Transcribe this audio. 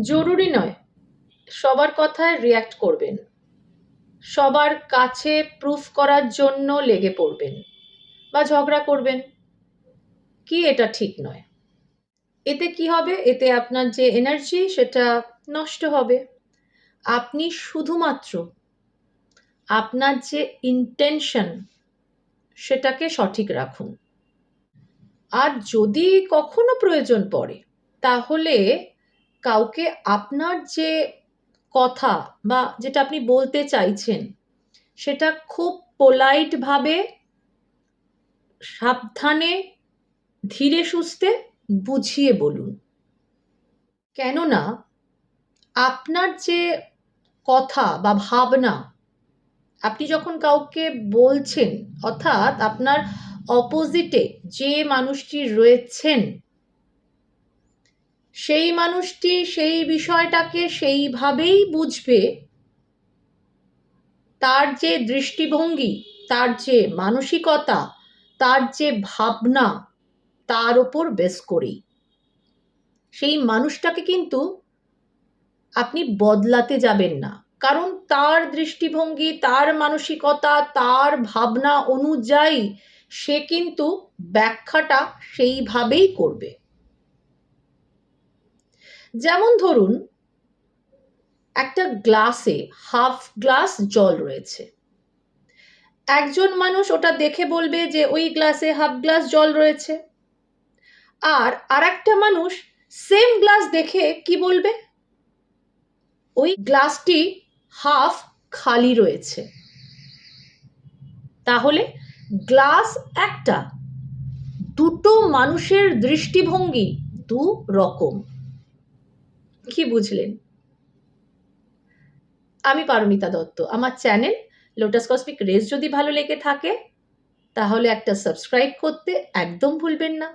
জরুরি নয় সবার কথায় রিয়্যাক্ট করবেন, সবার কাছে প্রুফ করার জন্য লেগে পড়বেন বা ঝগড়া করবেন, কি এটা ঠিক নয়। এতে কি হবে? এতে আপনার যে এনার্জি সেটা নষ্ট হবে। আপনি শুধুমাত্র আপনার যে ইন্টেনশন সেটাকে সঠিক রাখুন। আর যদি কখনো প্রয়োজন পড়ে তাহলে কাউকে আপনার যে কথা বা যেটা আপনি বলতে চাইছেন সেটা খুব পোলাইটভাবে, সাবধানে, ধীরে সুস্থে বুঝিয়ে বলুন। কেননা আপনার যে কথা বা ভাবনা আপনি যখন কাউকে বলছেন, অর্থাৎ আপনার অপোজিটে যে মানুষটি রয়েছেন সেই মানুষটি সেই বিষয়টাকে সেইভাবেই বুঝবে, তার যে দৃষ্টিভঙ্গি, তার যে মানসিকতা, তার যে ভাবনা, তার ওপর বেস করেই। সেই মানুষটাকে কিন্তু আপনি বদলাতে যাবেন না, কারণ তার দৃষ্টিভঙ্গি, তার মানসিকতা, তার ভাবনা অনুযায়ী সে কিন্তু ব্যাখ্যাটা সেইভাবেই করবে। যেমন ধরুন একটা গ্লাসে হাফ গ্লাস জল রয়েছে, একজন মানুষ ওটা দেখে বলবে যে ওই গ্লাসে হাফ গ্লাস জল রয়েছে, আর আরেকটা মানুষ সেম গ্লাস দেখে কি বলবে? ওই গ্লাসটি হাফ খালি রয়েছে। তাহলে গ্লাস একটা, দুটো মানুষের দৃষ্টিভঙ্গি দু রকম। কি বুঝলেন? আমি পারমিতা দত্ত। আমার চ্যানেল লোটাস কসমিক রেস যদি ভালো লেগে থাকে তাহলে একটা সাবস্ক্রাইব করতে একদম ভুলবেন না।